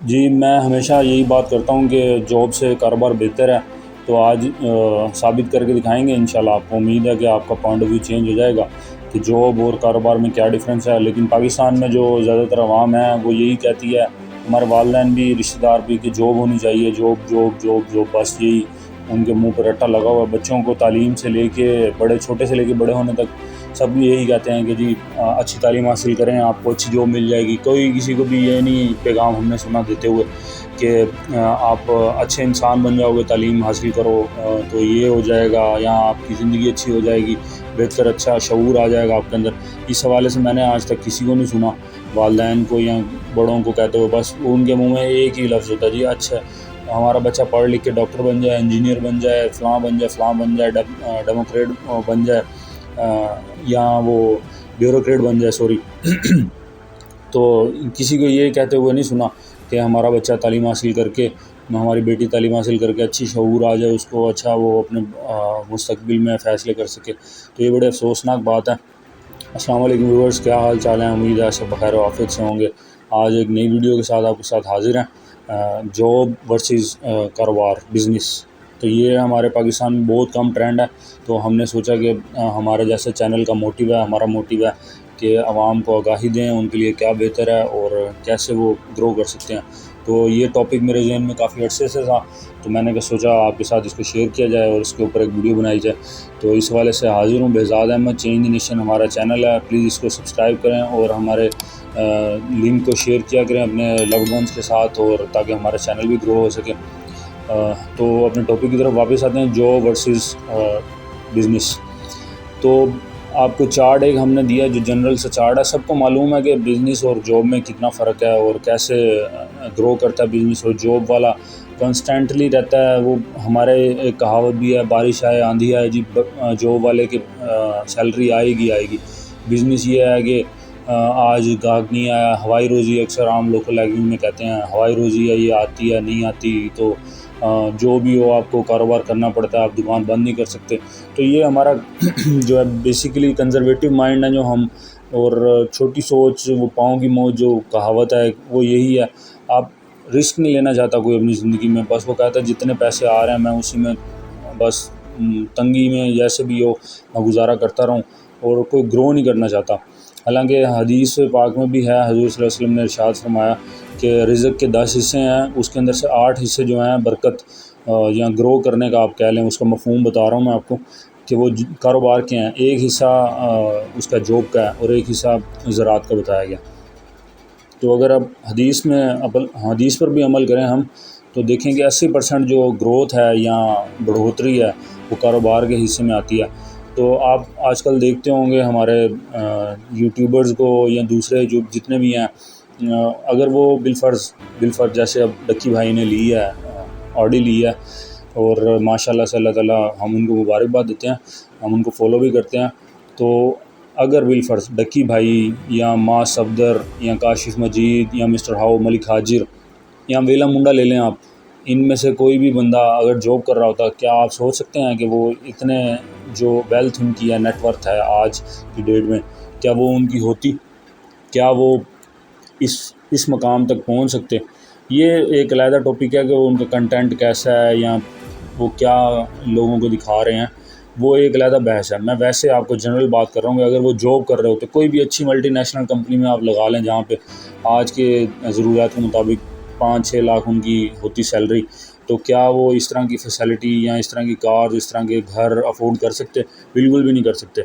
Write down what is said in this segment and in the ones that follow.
جی، میں ہمیشہ یہی بات کرتا ہوں کہ جاب سے کاروبار بہتر ہے، تو آج ثابت کر کے دکھائیں گے انشاءاللہ۔ آپ کو امید ہے کہ آپ کا پوائنٹ آف ویو چینج ہو جائے گا کہ جاب اور کاروبار میں کیا ڈفرینس ہے۔ لیکن پاکستان میں جو زیادہ تر عوام ہے وہ یہی کہتی ہے، ہمارے والدین بھی، رشتہ دار بھی، کہ جاب ہونی چاہیے، جاب جاب جاب جاب، بس یہی ان کے منہ پر رٹا لگا ہوا ہے۔ بچوں کو تعلیم سے لے کے بڑے، چھوٹے سے لے کے بڑے ہونے تک سب یہی کہتے ہیں کہ جی اچھی تعلیم حاصل کریں، آپ کو اچھی جاب مل جائے گی۔ کوئی کسی کو بھی یہ نہیں پیغام ہم نے سنا دیتے ہوئے کہ آپ اچھے انسان بن جاؤ گے، تعلیم حاصل کرو تو یہ ہو جائے گا، یا آپ کی زندگی اچھی ہو جائے گی، بہتر اچھا شعور آ جائے گا آپ کے اندر۔ اس حوالے سے میں نے آج تک کسی کو نہیں سنا، والدین کو یا بڑوں کو کہتے ہوئے۔ بس ان کے منہ میں ایک ہی لفظ ہوتا ہے، جی اچھا ہمارا بچہ پڑھ لکھ کے ڈاکٹر بن جائے، انجینئر بن جائے، فلاں بن جائے، فلاں بن جائے، ڈیموکریٹ بن جائے، یا وہ بیوروکریٹ بن جائے، سوری تو کسی کو یہ کہتے ہوئے نہیں سنا کہ ہمارا بچہ تعلیم حاصل کر کے، ہماری بیٹی تعلیم حاصل کر کے اچھی شعور آ جائے، اس کو اچھا وہ اپنے مستقبل میں فیصلے کر سکے۔ تو یہ بڑے افسوسناک بات ہے۔ السلام علیکم ویورز، کیا حال چال ہیں؟ امید ہے سب بخیر و عافیت سے ہوں گے۔ آج ایک نئی ویڈیو کے ساتھ آپ کے ساتھ حاضر ہیں، جاب ورسز کاروبار، بزنس۔ تو یہ ہمارے پاکستان میں بہت کم ٹرینڈ ہے، تو ہم نے سوچا کہ ہمارے جیسے چینل کا موٹیو ہے، ہمارا موٹیو ہے کہ عوام کو آگاہی دیں ان کے لیے کیا بہتر ہے اور کیسے وہ گرو کر سکتے ہیں۔ تو یہ ٹاپک میرے ذہن میں کافی عرصے سے تھا، تو میں نے سوچا آپ کے ساتھ اس کو شیئر کیا جائے اور اس کے اوپر ایک ویڈیو بنائی جائے۔ تو اس حوالے سے حاضر ہوں، بہزاد احمد، چینج نیشن ہمارا چینل ہے، پلیز اس کو سبسکرائب کریں اور ہمارے لنک کو شیئر کیا کریں اپنے لوڈ ونس کے ساتھ، اور تاکہ ہمارا چینل بھی گرو ہو سکے۔ تو اپنے ٹاپک کی طرف واپس آتے ہیں، جاب ورسز بزنس۔ تو آپ کو چارٹ ایک ہم نے دیا جو جنرل سے چارٹ ہے۔ سب کو معلوم ہے کہ بزنس اور جاب میں کتنا فرق ہے اور کیسے گرو کرتا ہے بزنس، اور جاب والا کانسٹینٹلی رہتا ہے۔ وہ ہمارے ایک کہاوت بھی ہے، بارش آئے آندھی آئے، جی جاب والے کی سیلری آئے گی آئے گی۔ بزنس یہ ہے کہ آج گاہک نہیں آیا، ہوائی روزی، اکثر عام لوکل لینگویج میں کہتے ہیں ہوائی روزی ہے، یہ آتی ہے نہیں آتی، تو جو بھی ہو آپ کو کاروبار کرنا پڑتا ہے، آپ دکان بند نہیں کر سکتے۔ تو یہ ہمارا جو ہے بیسیکلی کنزرویٹو مائنڈ ہے جو ہم، اور چھوٹی سوچ، وہ پاؤں کی موج جو کہاوت ہے وہ یہی ہے۔ آپ رسک نہیں لینا چاہتا کوئی اپنی زندگی میں، بس وہ کہتا ہے جتنے پیسے آ رہے ہیں میں اسی میں بس تنگی میں جیسے بھی ہو میں گزارا کرتا رہوں، اور کوئی گرو نہیں کرنا چاہتا۔ حالانکہ حدیث پاک میں بھی ہے، حضور صلی اللہ علیہ وسلم نے ارشاد فرمایا کہ رزق کے 10 حصے ہیں، اس کے اندر سے 8 حصے جو ہیں برکت یا گرو کرنے کا آپ کہہ لیں، اس کا مفہوم بتا رہا ہوں میں آپ کو، کہ وہ کاروبار کے ہیں۔ ایک حصہ اس کا جاب کا ہے اور ایک حصہ زراعت کا بتایا گیا۔ تو اگر اب حدیث پر بھی عمل کریں ہم، تو دیکھیں کہ 80% جو گروتھ ہے یا بڑھوتری ہے وہ کاروبار کے حصے میں آتی ہے۔ تو آپ آج کل دیکھتے ہوں گے ہمارے یوٹیوبرز کو یا دوسرے جو جتنے بھی ہیں، اگر وہ بالفرض جیسے اب ڈکی بھائی نے لی ہے، آڈی لی ہے، اور ماشاءاللہ سے اللہ تعالیٰ ہم ان کو مبارکباد دیتے ہیں، ہم ان کو فالو بھی کرتے ہیں۔ تو اگر بالفرض ڈکی بھائی یا ماں صفدر یا کاشف مجید یا مسٹر ہاؤ، ملک حاجر یا ویلا منڈا لے لیں آپ، ان میں سے کوئی بھی بندہ اگر جاب کر رہا ہوتا، کیا آپ سوچ سکتے ہیں کہ وہ اتنے جو ویلتھ ان کی ہے، نیٹ ورتھ ہے آج کی ڈیٹ میں، کیا وہ ان کی ہوتی؟ کیا وہ اس مقام تک پہنچ سکتے؟ یہ ایک علیحدہ ٹاپک ہے کہ وہ ان کا کنٹینٹ کیسا ہے یا وہ کیا لوگوں کو دکھا رہے ہیں، وہ ایک علیحدہ بحث ہے۔ میں ویسے آپ کو جنرل بات کر رہا ہوں کہ اگر وہ جاب کر رہے ہو تو کوئی بھی اچھی ملٹی نیشنل کمپنی میں آپ لگا لیں، جہاں پہ آج کے ضروریات کے مطابق 5-6 لاکھ ان کی ہوتی سیلری، تو کیا وہ اس طرح کی فیسلٹی یا اس طرح کی کار، اس طرح کے گھر افورڈ کر سکتے؟ بالکل بھی نہیں کر سکتے۔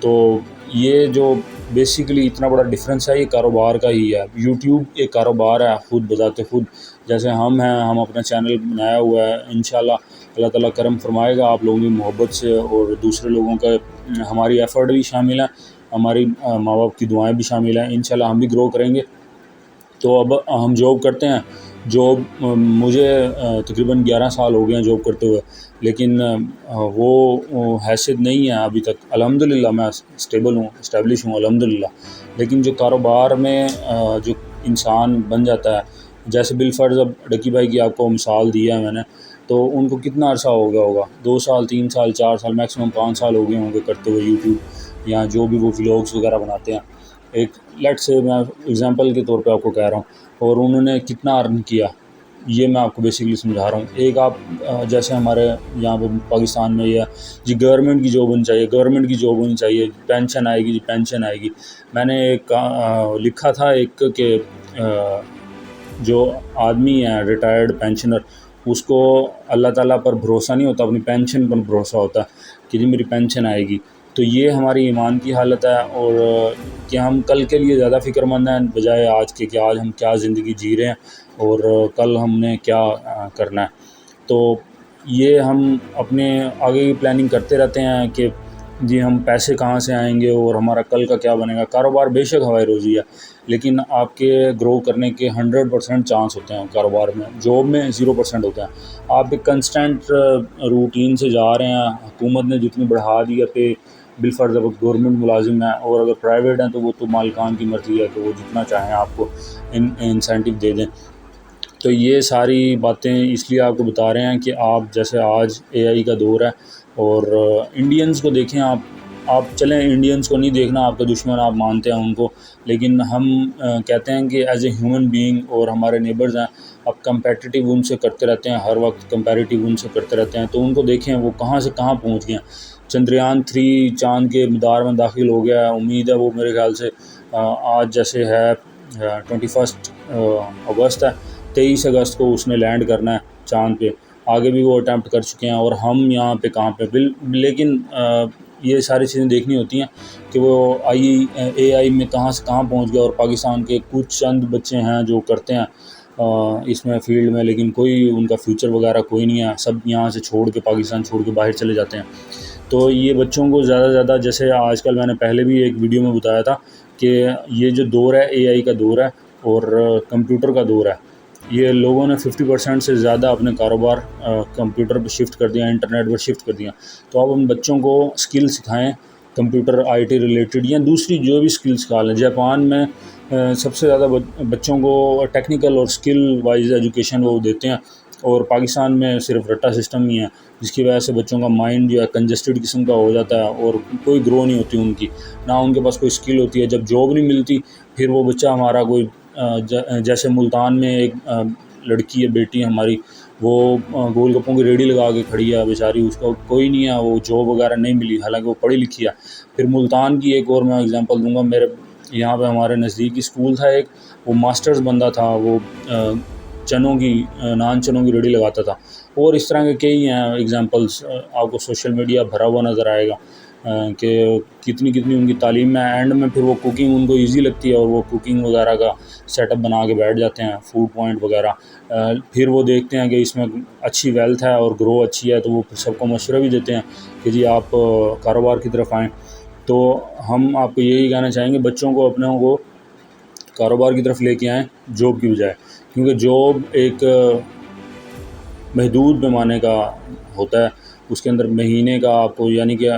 تو یہ جو بیسیکلی اتنا بڑا ڈفرینس ہے، یہ کاروبار کا ہی ہے۔ یوٹیوب ایک کاروبار ہے خود بذات خود، جیسے ہم ہیں، ہم اپنا چینل بنایا ہوا ہے، انشاءاللہ اللہ تعالیٰ کرم فرمائے گا آپ لوگوں کی محبت سے، اور دوسرے لوگوں کا ہماری ایفرٹ بھی شامل ہیں، ہماری ماں باپ کی دعائیں بھی شامل ہیں، انشاءاللہ ہم بھی گرو کریں گے۔ تو اب ہم جاب کرتے ہیں، جاب مجھے تقریباً 11 سال ہو گئے ہیں جاب کرتے ہوئے، لیکن وہ حیثیت نہیں ہے ابھی تک، الحمدللہ میں اسٹیبل ہوں، اسٹیبلش ہوں الحمدللہ۔ لیکن جو کاروبار میں جو انسان بن جاتا ہے، جیسے بالفرض اب ڈکی بھائی کی آپ کو مثال دی ہے میں نے، تو ان کو کتنا عرصہ ہو گیا ہوگا؟ 2 سال، 3 سال، 4 سال، میکسیمم 5 سال ہو گئے ہوں گے کرتے ہوئے یوٹیوب، یا جو بھی وہ ولاگز وغیرہ بناتے ہیں۔ ایک لیٹ سے میں اگزامپل کے طور پہ آپ کو کہہ رہا ہوں، اور انہوں نے کتنا ارن کیا، یہ میں آپ کو بیسکلی سمجھا رہا ہوں۔ ایک آپ جیسے ہمارے یہاں پہ پاکستان میں یہ جی گورنمنٹ کی جاب ہونی چاہیے، گورنمنٹ کی جاب ہونی چاہیے، پینشن آئے گی جی پینشن آئے گی۔ میں نے ایک لکھا تھا ایک کہ جو آدمی ہے ریٹائرڈ پینشنر، اس کو اللہ تعالیٰ پر بھروسہ نہیں ہوتا، اپنی پینشن پر بھروسہ ہوتا کہ جی میری پینشن آئے گی۔ تو یہ ہماری ایمان کی حالت ہے، اور کہ ہم کل کے لیے زیادہ فکر مند ہیں بجائے آج کے کہ آج ہم کیا زندگی جی رہے ہیں اور کل ہم نے کیا کرنا ہے۔ تو یہ ہم اپنے آگے کی پلاننگ کرتے رہتے ہیں کہ جی ہم پیسے کہاں سے آئیں گے اور ہمارا کل کا کیا بنے گا۔ کاروبار بے شک ہوائی روزی ہے، لیکن آپ کے گرو کرنے کے 100% چانس ہوتے ہیں کاروبار میں، جاب میں 0% ہوتا ہے۔ آپ ایک کنسٹنٹ روٹین سے جا رہے ہیں، حکومت نے جتنی بڑھا دی ہے پہ بالفرض اب گورنمنٹ ملازم ہیں، اور اگر پرائیویٹ ہیں تو وہ تو مالکان کی مرضی ہے کہ وہ جتنا چاہیں آپ کو انسینٹیو دے دیں۔ تو یہ ساری باتیں اس لیے آپ کو بتا رہے ہیں کہ آپ جیسے آج اے آئی کا دور ہے، اور انڈینز کو دیکھیں، آپ چلیں انڈینز کو نہیں دیکھنا آپ کا دشمن، آپ مانتے ہیں ان کو، لیکن ہم کہتے ہیں کہ ایز اے ہیومن بینگ، اور ہمارے نیبرز ہیں، اب کمپیٹیٹیو ان سے کرتے رہتے ہیں، ہر وقت کمپیریٹیو ان سے کرتے رہتے ہیں، تو ان کو دیکھیں وہ کہاں سے کہاں پہنچ گئے ہیں۔ چندریان 3 چاند کے مدار میں داخل ہو گیا ہے، امید ہے وہ میرے خیال سے آج جیسے ہے 21 اگست ہے، 23 اگست کو اس نے لینڈ کرنا ہے چاند پہ۔ آگے بھی وہ اٹیمپٹ کر چکے ہیں، اور ہم یہاں پہ کہاں پہ لیکن یہ ساری چیزیں دیکھنی ہوتی ہیں کہ وہ اے آئی میں کہاں سے کہاں پہنچ گیا، اور پاکستان کے کچھ چند بچے ہیں جو کرتے ہیں اس میں فیلڈ میں، لیکن کوئی ان کا فیوچر وغیرہ کوئی نہیں ہے، سب یہاں سے چھوڑ کے پاکستان چھوڑ کے باہر چلے جاتے ہیں۔ تو یہ بچوں کو زیادہ سے زیادہ، جیسے آج کل میں نے پہلے بھی ایک ویڈیو میں بتایا تھا کہ یہ جو دور ہے اے آئی کا دور ہے اور کمپیوٹر کا دور ہے، یہ لوگوں نے 50% سے زیادہ اپنے کاروبار کمپیوٹر پہ شفٹ کر دیا، انٹرنیٹ پر شفٹ کر دیا۔ تو آپ ان بچوں کو اسکل سکھائیں، کمپیوٹر آئی ٹی ریلیٹڈ یا دوسری جو بھی اسکل سکھا لیں۔ جاپان میں سب سے زیادہ بچوں کو ٹیکنیکل اور اسکل وائز ایجوکیشن وہ دیتے ہیں، اور پاکستان میں صرف رٹا سسٹم ہی ہے، جس کی وجہ سے بچوں کا مائنڈ جو ہے کنجسٹڈ قسم کا ہو جاتا ہے، اور کوئی گرو نہیں ہوتی ان کی، نہ ان کے پاس کوئی اسکل ہوتی ہے۔ جب جاب نہیں ملتی پھر وہ بچہ ہمارا کوئی جیسے ملتان میں ایک لڑکی ہے، بیٹی ہے ہماری، وہ گول گپوں کی ریڑھی لگا کے کھڑی ہے بیچاری، اس کا کوئی نہیں ہے، وہ جاب وغیرہ نہیں ملی، حالانکہ وہ پڑھی لکھی ہے۔ پھر ملتان کی ایک اور میں اگزامپل دوں گا، میرے یہاں پہ ہمارے نزدیکی اسکول تھا ایک، وہ ماسٹرز بندہ تھا، وہ نان چنوں کی ریڑھی لگاتا تھا، اور اس طرح کے کئی ہیں ایگزامپلس، آپ کو سوشل میڈیا بھرا ہوا نظر آئے گا کہ کتنی ان کی تعلیم میں، اینڈ میں پھر وہ کوکنگ ان کو ایزی لگتی ہے، اور وہ کوکنگ وغیرہ کا سیٹ اپ بنا کے بیٹھ جاتے ہیں، فوڈ پوائنٹ وغیرہ۔ پھر وہ دیکھتے ہیں کہ اس میں اچھی ویلتھ ہے اور گرو اچھی ہے، تو وہ سب کو مشورہ بھی دیتے ہیں کہ جی آپ کاروبار کی طرف آئیں۔ تو ہم آپ کو یہی کہنا چاہیں گے بچوں کو، اپنوں کو کاروبار کی طرف لے کے آئیں جاب کی بجائے، کیونکہ جاب ایک محدود پیمانے کا ہوتا ہے، اس کے اندر مہینے کا آپ کو، یعنی کہ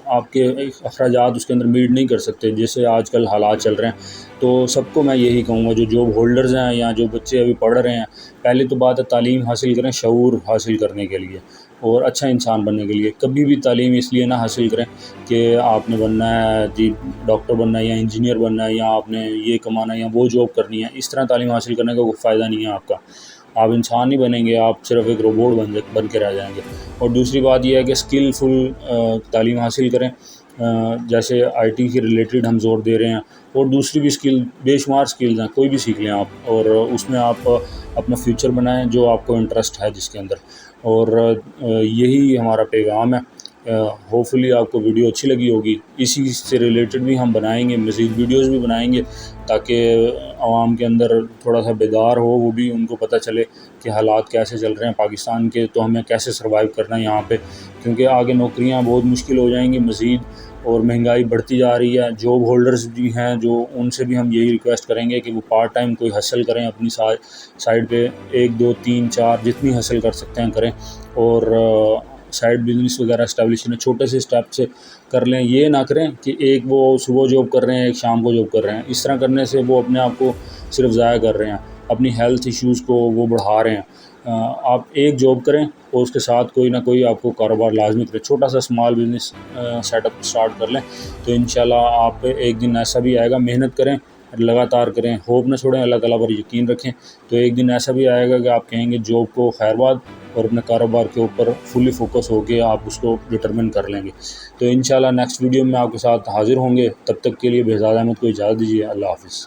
آپ کے اخراجات اس کے اندر میٹ نہیں کر سکتے، جیسے آج کل حالات چل رہے ہیں۔ تو سب کو میں یہی کہوں گا جو جاب ہولڈرز ہیں یا جو بچے ابھی پڑھ رہے ہیں، پہلے تو بات ہے تعلیم حاصل کریں شعور حاصل کرنے کے لیے اور اچھا انسان بننے کے لیے۔ کبھی بھی تعلیم اس لیے نہ حاصل کریں کہ آپ نے بننا ہے جی ڈاکٹر بننا ہے یا انجینئر بننا ہے یا آپ نے یہ کمانا ہے یا وہ جاب کرنی ہے، اس طرح تعلیم حاصل کرنے کا کوئی فائدہ نہیں ہے آپ کا، آپ انسان نہیں بنیں گے، آپ صرف ایک روبوٹ بن کے رہ جائیں گے۔ اور دوسری بات یہ ہے کہ اسکلفل تعلیم حاصل کریں، جیسے آئی ٹی کے ریلیٹڈ ہم زور دے رہے ہیں، اور دوسری بھی اسکل، بے شمار اسکلز ہیں، کوئی بھی سیکھ لیں آپ، اور اس میں آپ اپنا فیوچر بنائیں جو آپ کو انٹرسٹ ہے جس کے اندر۔ اور یہی ہمارا پیغام ہے۔ ہوپ فلی آپ کو ویڈیو اچھی لگی ہوگی، اسی سے ریلیٹڈ بھی ہم بنائیں گے، مزید ویڈیوز بھی بنائیں گے تاکہ عوام کے اندر تھوڑا سا بیدار ہو، وہ بھی ان کو پتہ چلے کہ حالات کیسے چل رہے ہیں پاکستان کے، تو ہمیں کیسے سروائیو کرنا ہے یہاں پہ، کیونکہ آگے نوکریاں بہت مشکل ہو جائیں گی مزید، اور مہنگائی بڑھتی جا رہی ہے۔ جاب ہولڈرز بھی ہیں جو، ان سے بھی ہم یہی ریکویسٹ کریں گے کہ وہ پارٹ ٹائم کوئی حاصل کریں اپنی سائڈ پہ، 1 2 3 4 جتنی حاصل کر سکتے ہیں کریں، اور سائڈ بزنس وغیرہ اسٹیبلش کریں، چھوٹے سے اسٹیپ سے کر لیں۔ یہ نہ کریں کہ ایک وہ صبح جاب کر رہے ہیں ایک شام کو جاب کر رہے ہیں، اس طرح کرنے سے وہ اپنے آپ کو صرف ضائع کر رہے ہیں۔ اپنی ہیلتھ ایشوز کو وہ بڑھا رہے ہیں، آپ ایک جاب کریں اور اس کے ساتھ کوئی نہ کوئی آپ کو کاروبار لازمی کرے، چھوٹا سا small business set up start کر لیں تو انشاءاللہ آپ ایک دن ایسا بھی آئے گا، محنت کریں، لگاتار کریں، ہوپ نہ چھوڑیں، اللہ تعالیٰ پر یقین رکھیں، تو ایک دن ایسا بھی آئے گا کہ آپ کہیں گے جاب کو خیر باد اور اپنے کاروبار کے اوپر فلی فوکس ہو کے آپ اس کو ڈٹرمن کر لیں گے۔ تو انشاءاللہ نیکسٹ ویڈیو میں آپ کے ساتھ حاضر ہوں گے، تب تک کے لیے بہزاد احمد کو اجازت دیجیے، اللہ حافظ۔